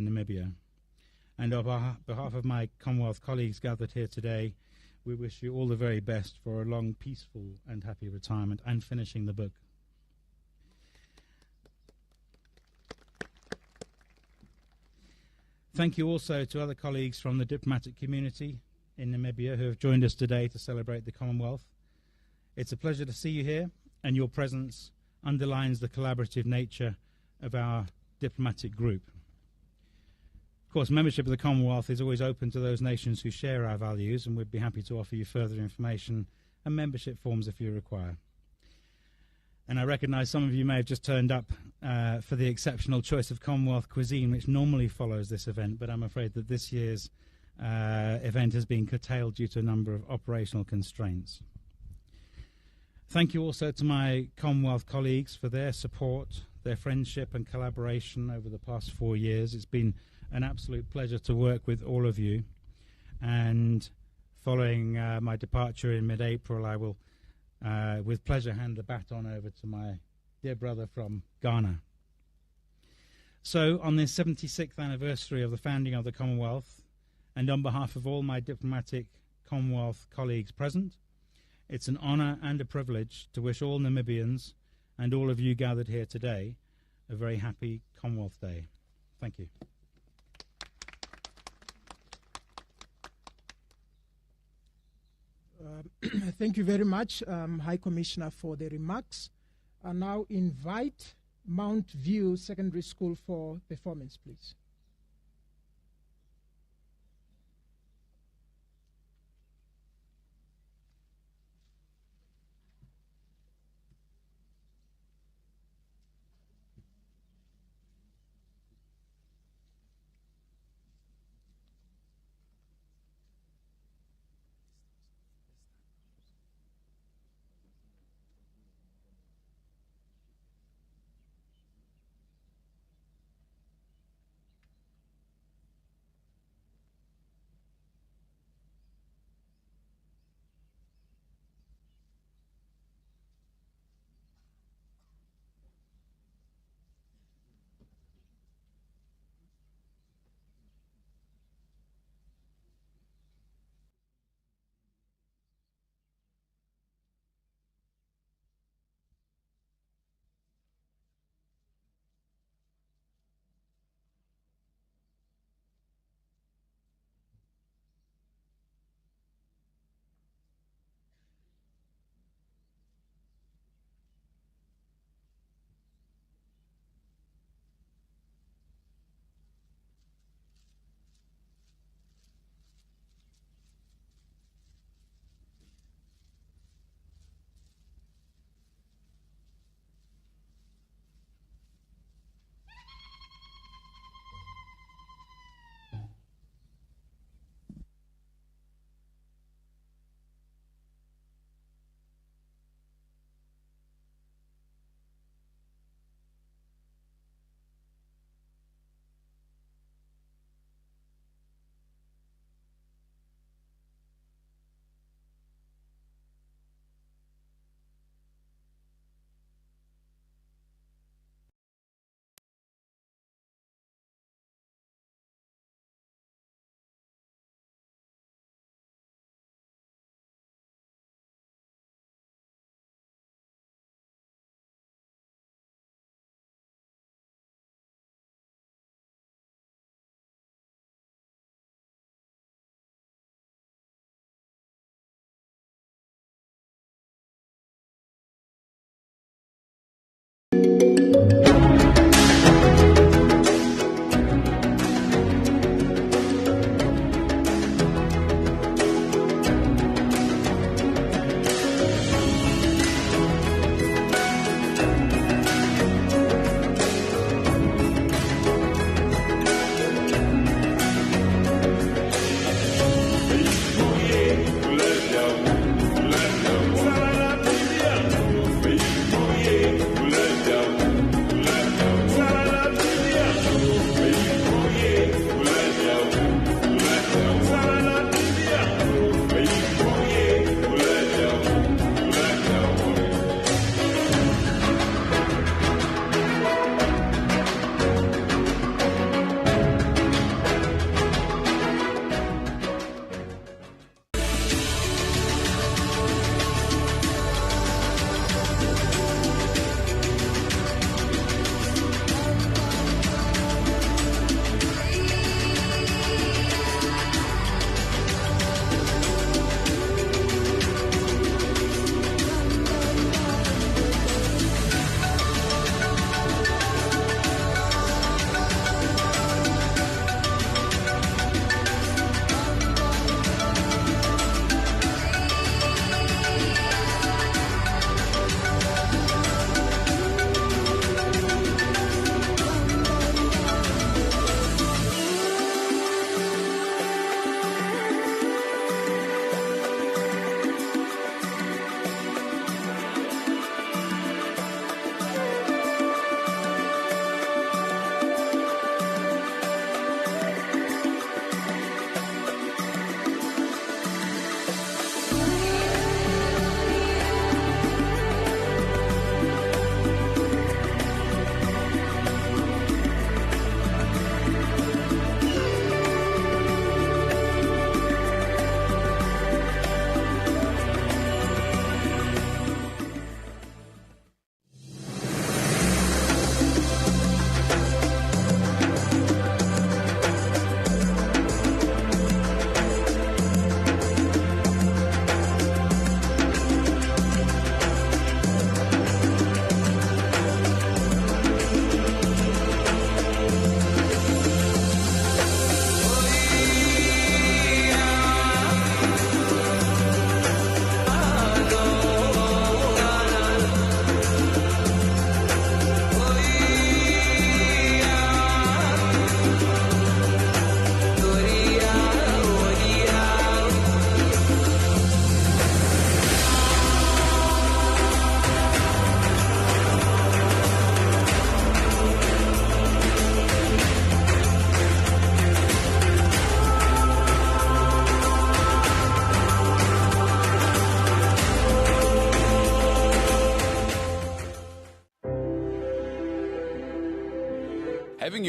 Namibia. And on behalf of my Commonwealth colleagues gathered here today, we wish you all the very best for a long, peaceful and happy retirement and finishing the book. Thank you also to other colleagues from the diplomatic community in Namibia who have joined us today to celebrate the Commonwealth. It's a pleasure to see you here, and your presence underlines the collaborative nature of our diplomatic group. Of course, membership of the Commonwealth is always open to those nations who share our values, and we'd be happy to offer you further information and membership forms if you require. And I recognise some of you may have just turned up for the exceptional choice of Commonwealth cuisine, which normally follows this event, but I'm afraid that this year's event has been curtailed due to a number of operational constraints. Thank you also to my Commonwealth colleagues for their support, their friendship and collaboration over the past 4 years. It's been an absolute pleasure to work with all of you, and following my departure in mid-April, I will with pleasure hand the baton over to my dear brother from Ghana. So on this 76th anniversary of the founding of the Commonwealth, and on behalf of all my diplomatic Commonwealth colleagues present, it's an honour and a privilege to wish all Namibians and all of you gathered here today a very happy Commonwealth Day. Thank you. Thank you very much, High Commissioner, for the remarks. I now invite Mount View Secondary School for performance, please. Yeah.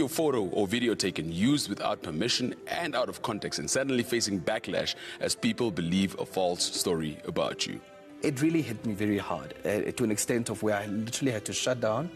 your photo or video taken, used without permission and out of context, and suddenly facing backlash as people believe a false story about you? It really hit me very hard, to an extent of where I literally had to shut down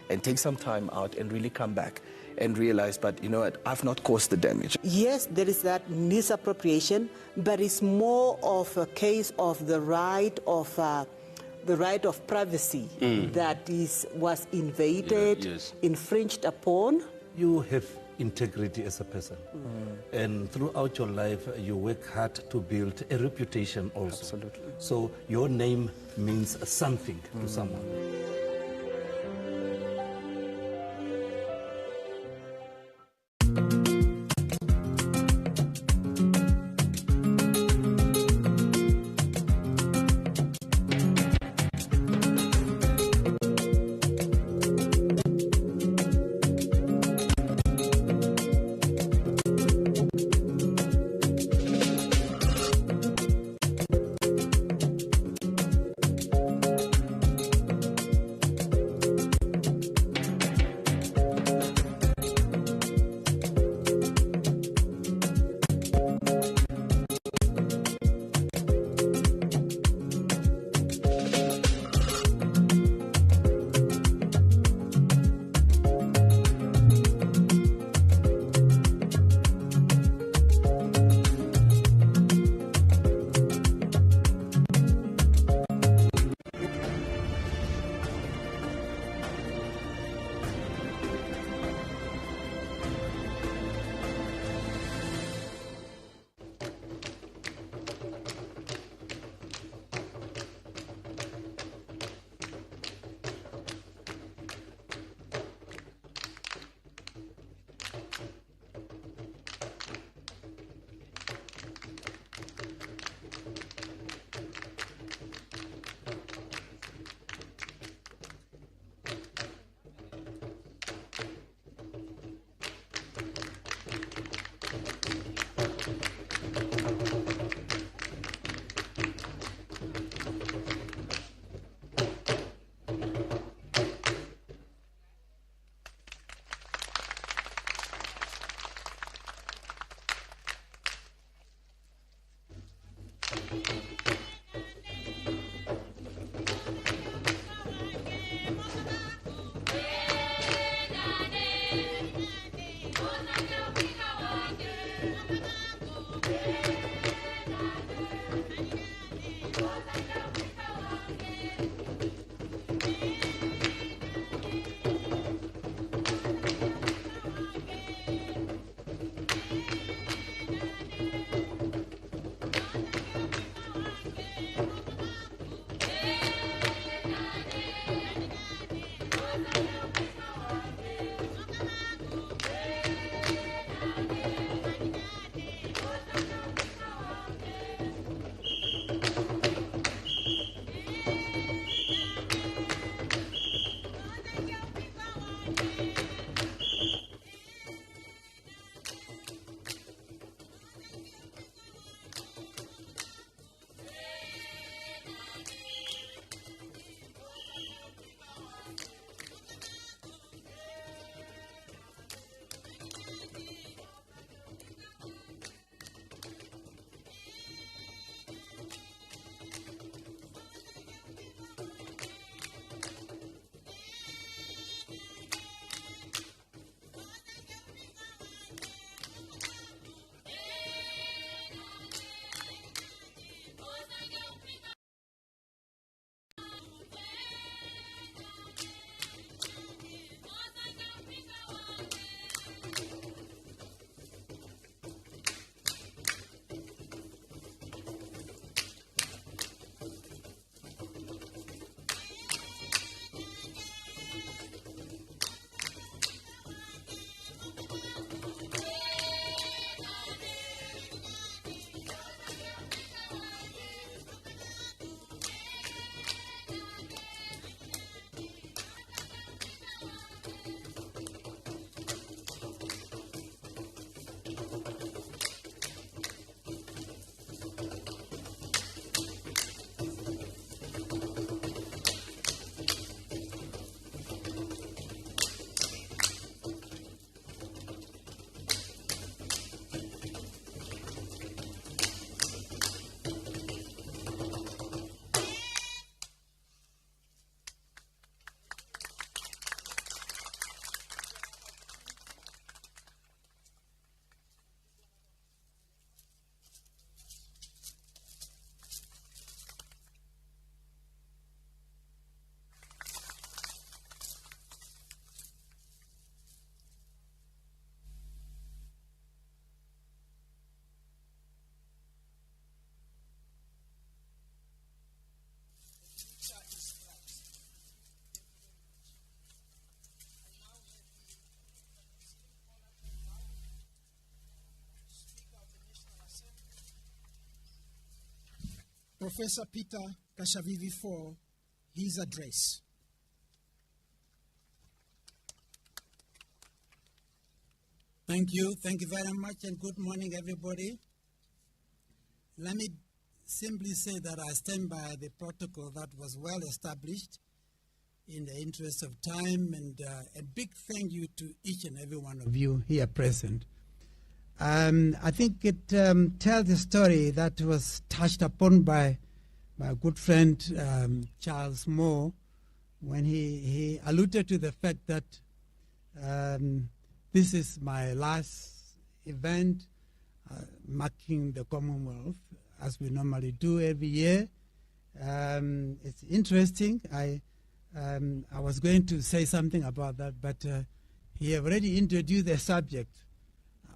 and take some time out and really come back and realize, but you know what, I've not caused the damage. Yes, there is that misappropriation, but it's more of a case of the right of privacy that was invaded, infringed upon. You have integrity as a person, and throughout your life you work hard to build a reputation also. Absolutely. So your name means something to someone. Professor Peter Kashavivi for his address. Thank you very much, and good morning, everybody. Let me simply say that I stand by the protocol that was well established in the interest of time, and a big thank you to each and every one of you here present. I think it tells a story that was touched upon by my good friend Charles Moore when he alluded to the fact that this is my last event marking the Commonwealth, as we normally do every year. It's interesting. I was going to say something about that, but he already introduced the subject.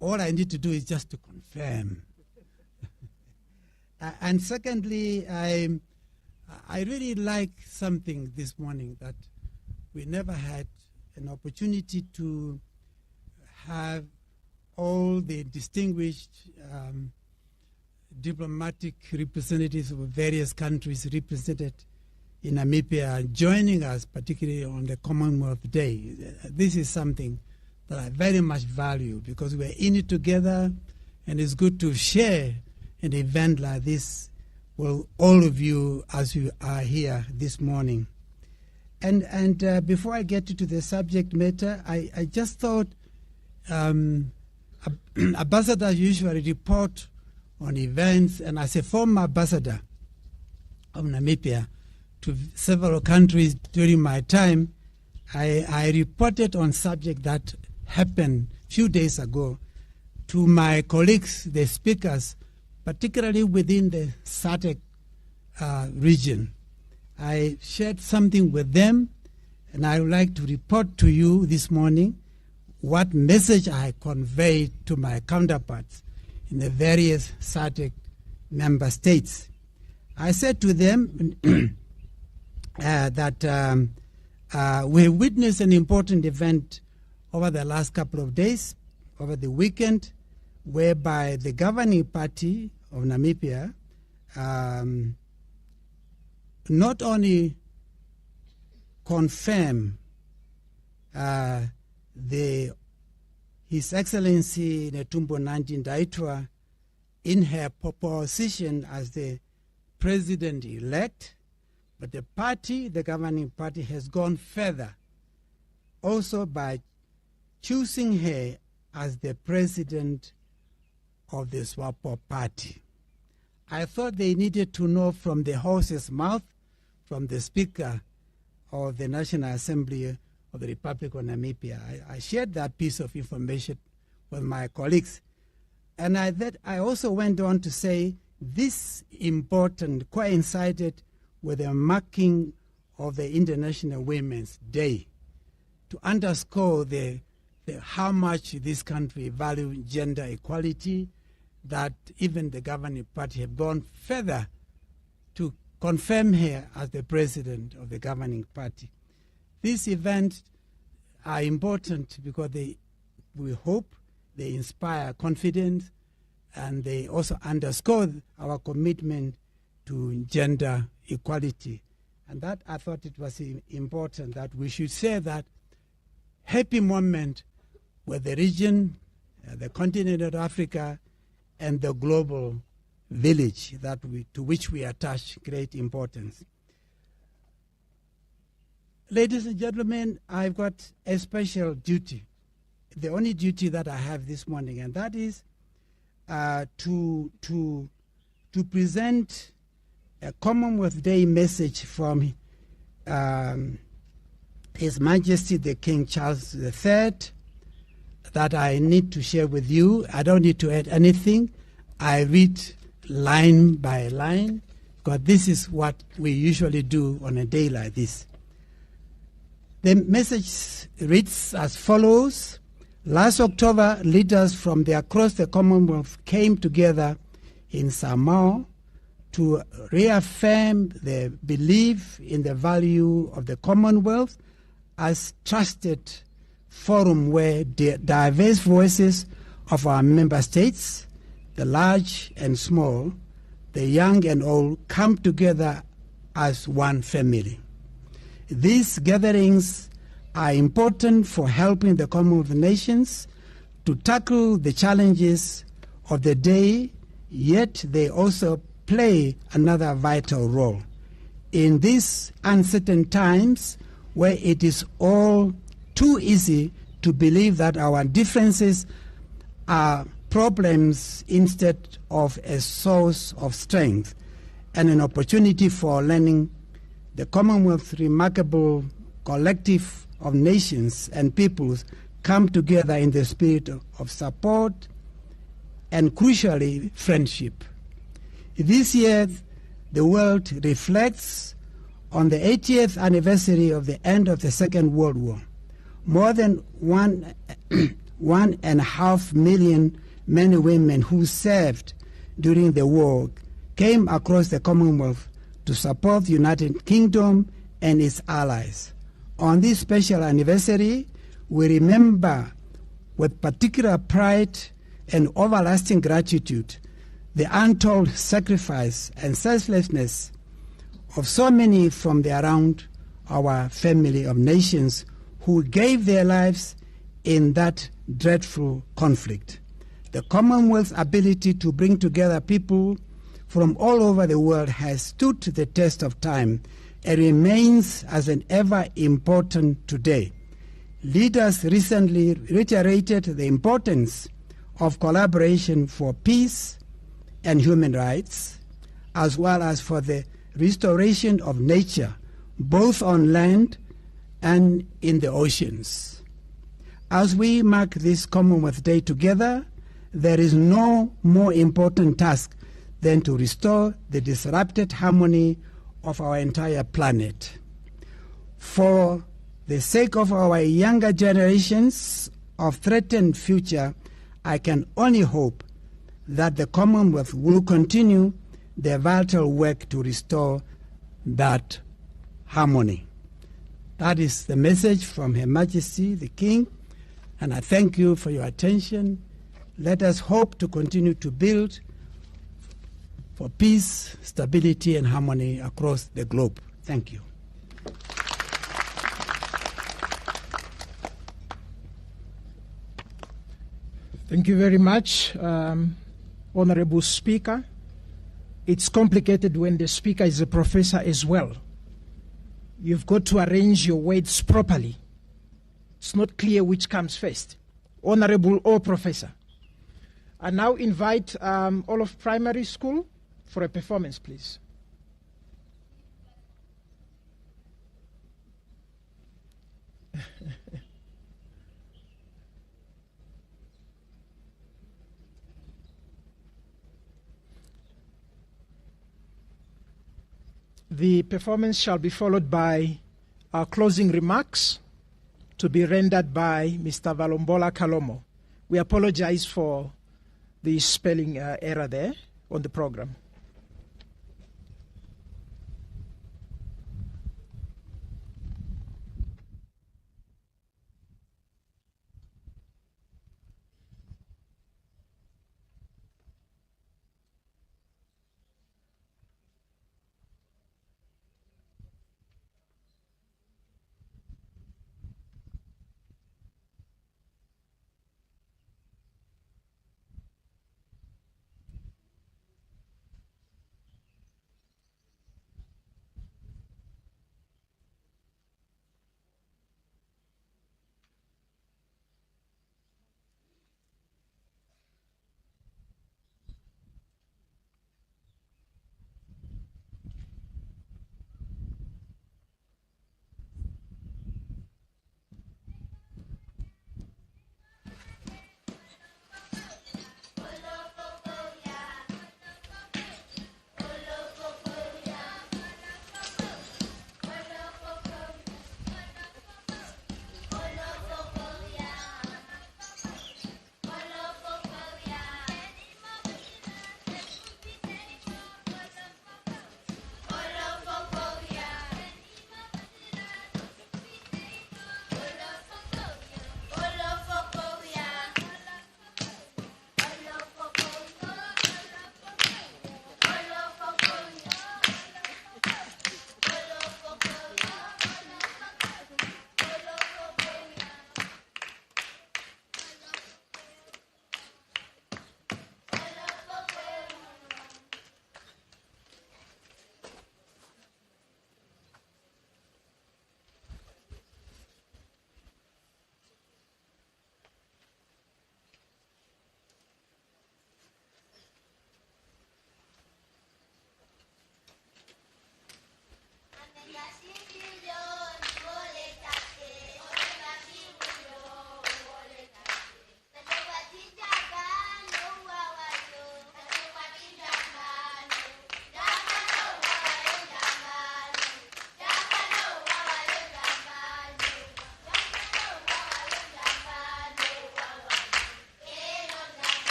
All I need to do is just to confirm. And secondly, I really like something this morning that we never had an opportunity to have all the distinguished diplomatic representatives of various countries represented in Namibia joining us, particularly on the Commonwealth Day. This is something that I very much value because we're in it together, and it's good to share an event like this with all of you as you are here this morning. And before I get to the subject matter, I just thought ambassadors usually report on events, and as a former ambassador of Namibia to several countries during my time, I reported on subject that happened a few days ago to my colleagues, the speakers, particularly within the SADC region. I shared something with them, and I would like to report to you this morning what message I conveyed to my counterparts in the various SADC member states. I said to them that we witnessed an important event over the last couple of days, over the weekend, whereby the governing party of Namibia not only confirmed His Excellency Netumbo Nandi-Ndaitwah in her position as the president-elect, but the party, the governing party, has gone further, also by choosing her as the president of the SWAPO party. I thought they needed to know from the horse's mouth, from the Speaker of the National Assembly of the Republic of Namibia. I shared that piece of information with my colleagues. And I also went on to say this important coincided with the marking of the International Women's Day to underscore how much this country values gender equality, that even the governing party have gone further to confirm her as the president of the governing party. These events are important because we hope they inspire confidence, and they also underscore our commitment to gender equality. And that I thought it was important that we should say that happy moment with the region, the continent of Africa, and the global village to which we attach great importance. Ladies and gentlemen, I've got a special duty, the only duty that I have this morning, and that is to present a Commonwealth Day message from His Majesty the King Charles III that I need to share with you. I don't need to add anything. I read line by line, because this is what we usually do on a day like this. The message reads as follows. Last October, leaders from across the Commonwealth came together in Samoa to reaffirm their belief in the value of the Commonwealth as trusted forum where the diverse voices of our member states, the large and small, the young and old come together as one family. These gatherings are important for helping the Commonwealth nations to tackle the challenges of the day, yet they also play another vital role. In these uncertain times where it is all too easy to believe that our differences are problems instead of a source of strength and an opportunity for learning, the Commonwealth's remarkable collective of nations and peoples come together in the spirit of support and, crucially, friendship. This year, the world reflects on the 80th anniversary of the end of the Second World War. More than 1.5 million men and women who served during the war came across the Commonwealth to support the United Kingdom and its allies. On this special anniversary, we remember with particular pride and everlasting gratitude the untold sacrifice and selflessness of so many from around our family of nations who gave their lives in that dreadful conflict. The Commonwealth's ability to bring together people from all over the world has stood the test of time and remains as an ever important today. Leaders recently reiterated the importance of collaboration for peace and human rights, as well as for the restoration of nature, both on land and in the oceans. As we mark this Commonwealth Day together, there is no more important task than to restore the disrupted harmony of our entire planet. For the sake of our younger generations of threatened future, I can only hope that the Commonwealth will continue their vital work to restore that harmony. That is the message from Her Majesty the King, and I thank you for your attention. Let us hope to continue to build for peace, stability, and harmony across the globe. Thank you. Thank you very much, Honorable Speaker. It's complicated when the Speaker is a professor as well. You've got to arrange your words properly. It's not clear which comes first, Honorable or Professor. I now invite all of primary school for a performance, please. The performance shall be followed by our closing remarks to be rendered by Mr. Valombola Kalomo. We apologize for the spelling error there on the program.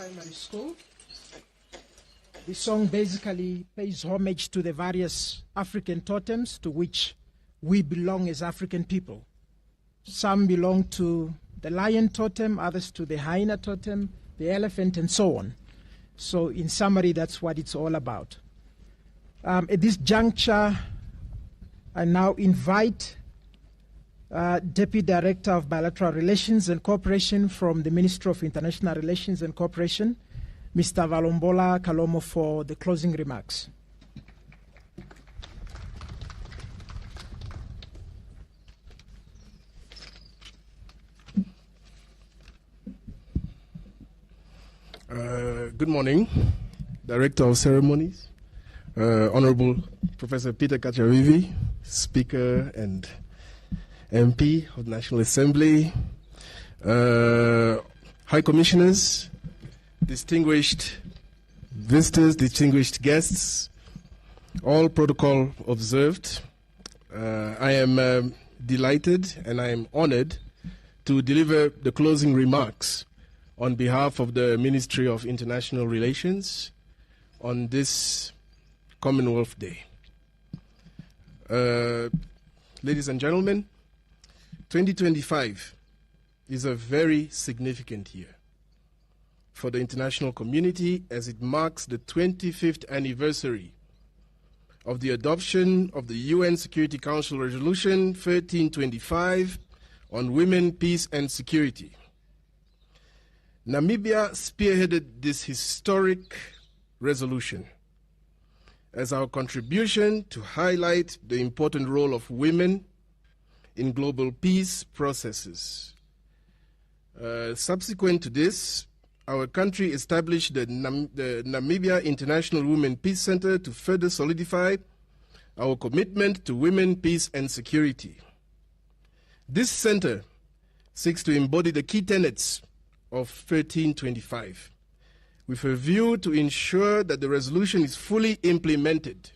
Primary School. The song basically pays homage to the various African totems to which we belong as African people. Some belong to the lion totem, others to the hyena totem, the elephant, and so on. So in summary, that's what it's all about. At this juncture, I now invite Deputy Director of Bilateral Relations and Cooperation from the Ministry of International Relations and Cooperation, Mr. Valombola Kalomo, for the closing remarks. Good morning, Director of Ceremonies, Honorable Professor Peter Kachavivi, Speaker and MP of the National Assembly, High Commissioners, distinguished visitors, distinguished guests, all protocol observed. I am delighted and I am honored to deliver the closing remarks on behalf of the Ministry of International Relations on this Commonwealth Day. Ladies and gentlemen, 2025 is a very significant year for the international community as it marks the 25th anniversary of the adoption of the UN Security Council Resolution 1325 on women, peace and security. Namibia spearheaded this historic resolution as our contribution to highlight the important role of women in global peace processes. Subsequent to this, our country established the Namibia International Women Peace Center to further solidify our commitment to women, peace and security. This center seeks to embody the key tenets of 1325 with a view to ensure that the resolution is fully implemented.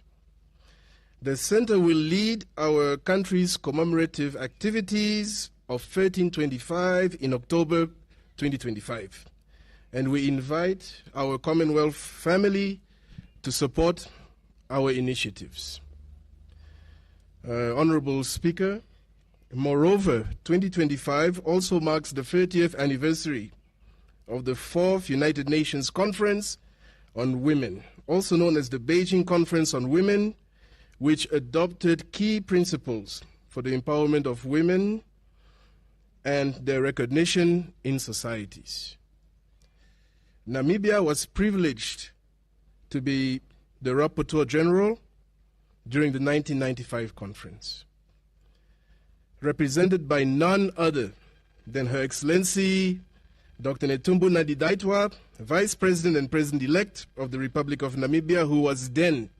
The center will lead our country's commemorative activities of 1325 in October 2025. And we invite our Commonwealth family to support our initiatives. Honorable Speaker, moreover, 2025 also marks the 30th anniversary of the 4th United Nations Conference on Women, also known as the Beijing Conference on Women, which adopted key principles for the empowerment of women and their recognition in societies. Namibia was privileged to be the Rapporteur General during the 1995 conference, represented by none other than Her Excellency Dr. Netumbo Nandi-Ndaitwah, Vice President and President-elect of the Republic of Namibia, who was then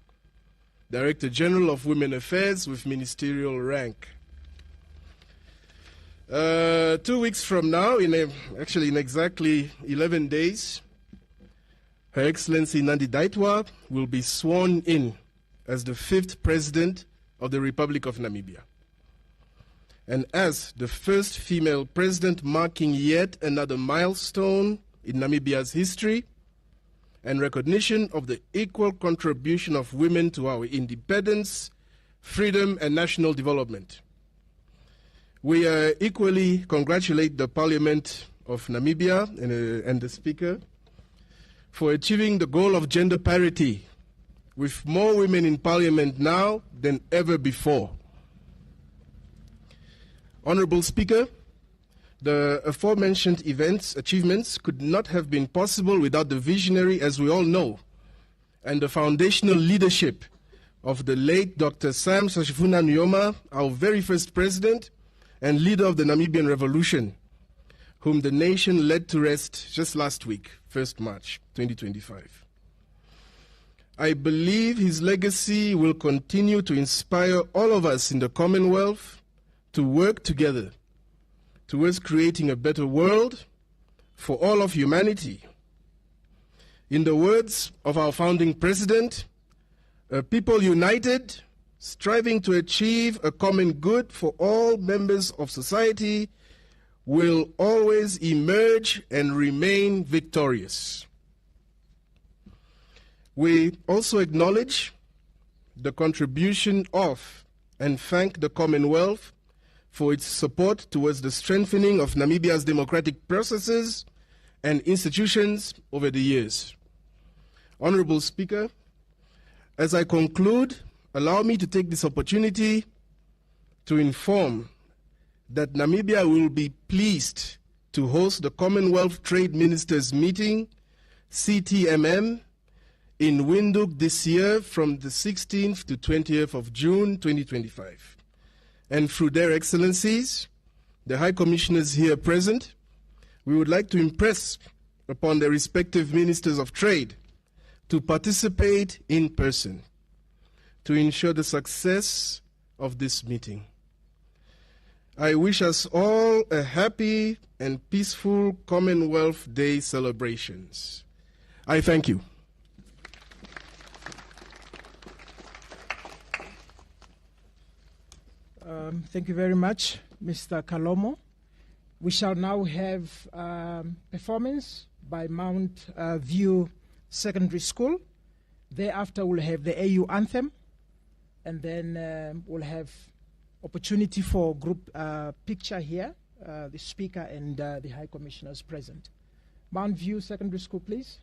Director General of Women Affairs with ministerial rank. 2 weeks from now, in exactly 11 days, Her Excellency Nandi-Ndaitwah will be sworn in as the 5th President of the Republic of Namibia, and as the first female president, marking yet another milestone in Namibia's history and recognition of the equal contribution of women to our independence, freedom, and national development. We equally congratulate the Parliament of Namibia and the Speaker for achieving the goal of gender parity, with more women in Parliament now than ever before. Honorable Speaker, the aforementioned achievements could not have been possible without the visionary, as we all know, and the foundational leadership of the late Dr. Sam Sashifuna Nujoma, our very first president and leader of the Namibian Revolution, whom the nation led to rest just last week, 1st March 2025. I believe his legacy will continue to inspire all of us in the Commonwealth to work together towards creating a better world for all of humanity. In the words of our founding president, a people united, striving to achieve a common good for all members of society, will always emerge and remain victorious. We also acknowledge the contribution of and thank the Commonwealth for its support towards the strengthening of Namibia's democratic processes and institutions over the years. Honorable Speaker, as I conclude, allow me to take this opportunity to inform that Namibia will be pleased to host the Commonwealth Trade Ministers Meeting, CTMM, in Windhoek this year from the 16th to 20th of June 2025. And through their excellencies, the High Commissioners here present, we would like to impress upon the respective Ministers of Trade to participate in person to ensure the success of this meeting. I wish us all a happy and peaceful Commonwealth Day celebrations. I thank you. Thank you very much, Mr. Kalomo. We shall now have performance by Mount View Secondary School. Thereafter, we'll have the AU anthem, and then we'll have opportunity for group picture here, the speaker and the High Commissioners present. Mount View Secondary School, please.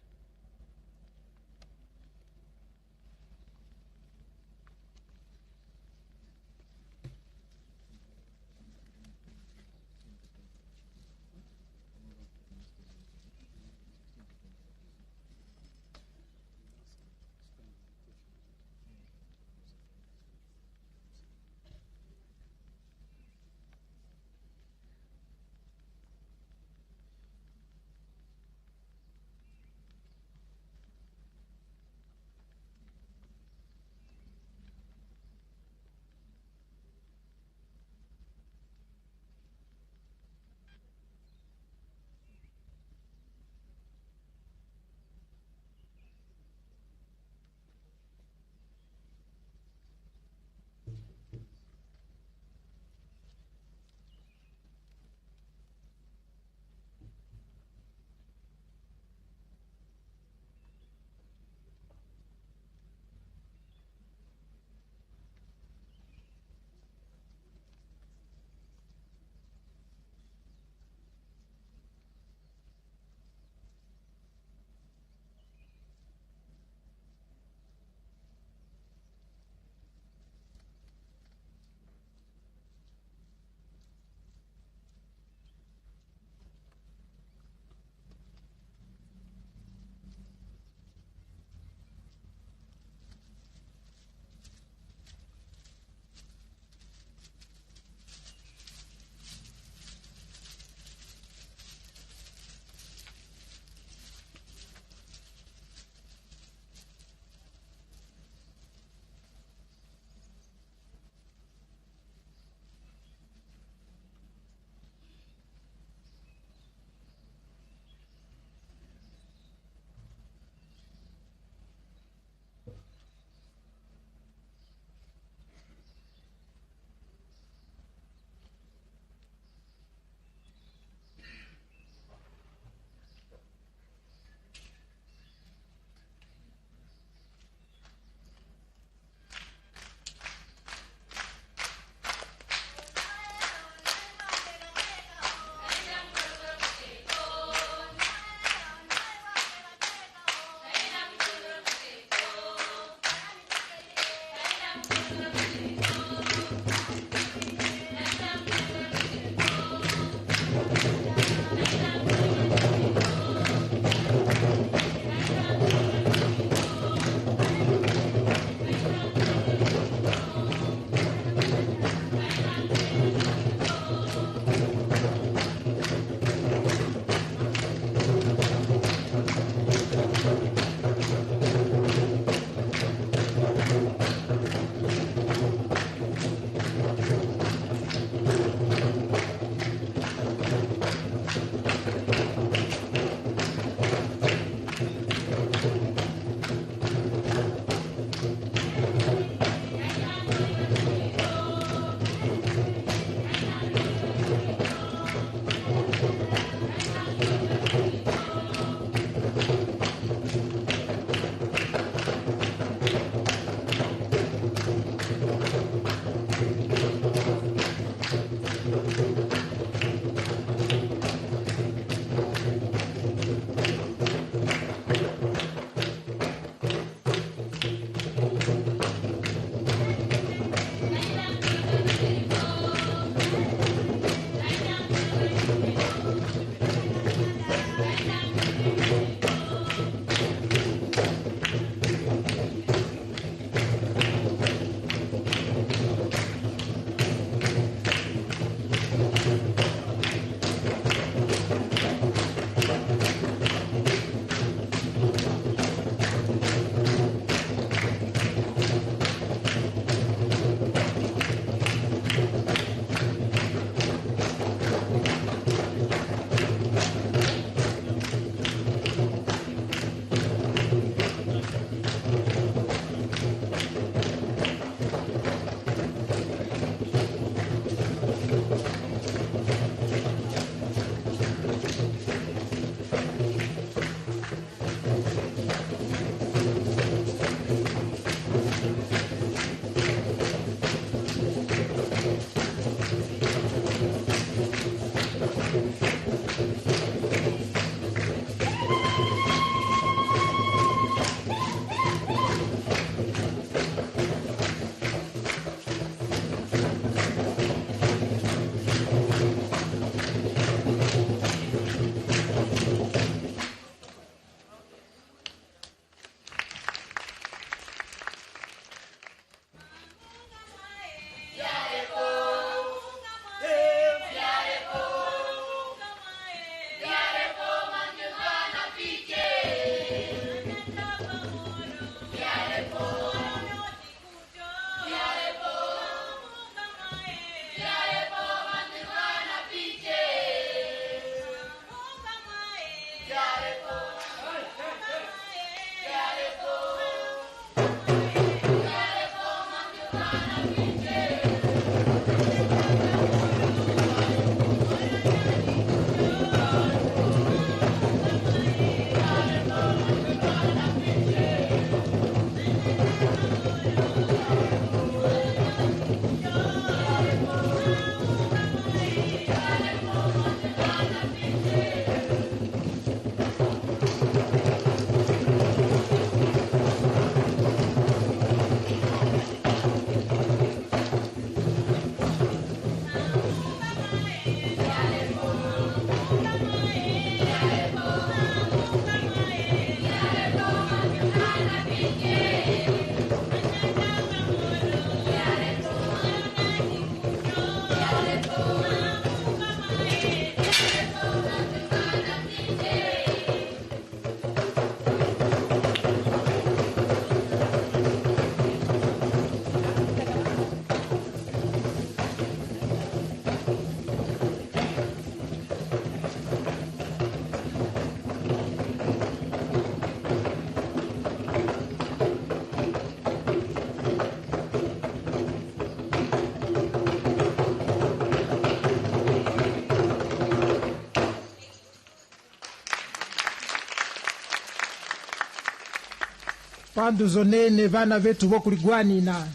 Pandu zonene vana vetu vokuligwanina.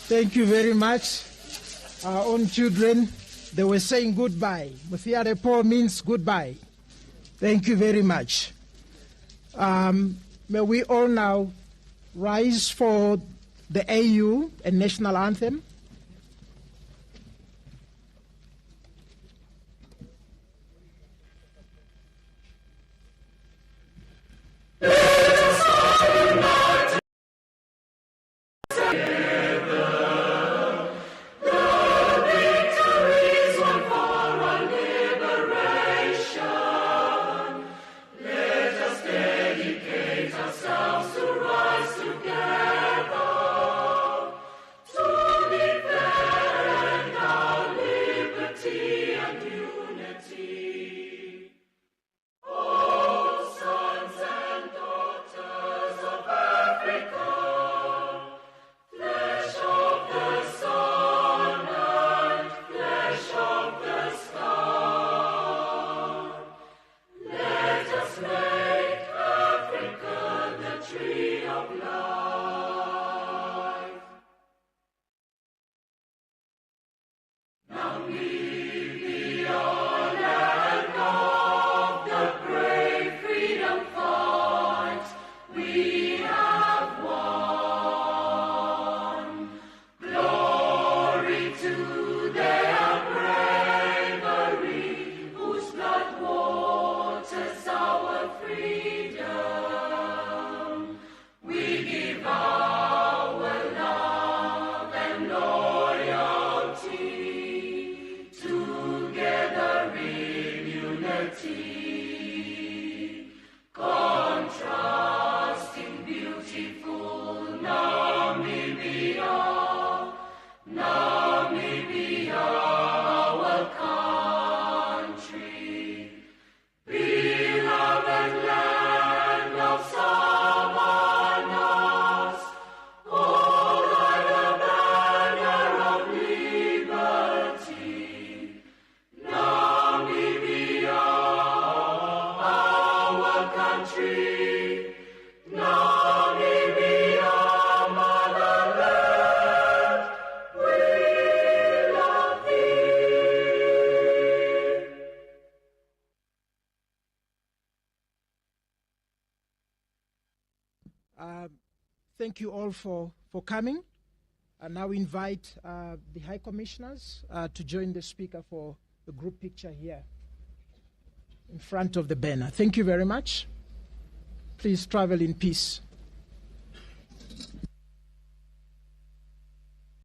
Thank you very much. Our own children, they were saying goodbye. Muthiarepo means goodbye. Thank you very much. May we all now rise for the AU and national anthem. Thank you all for coming. I now invite the High Commissioners to join the Speaker for the group picture here in front of the banner. Thank you very much. Please travel in peace.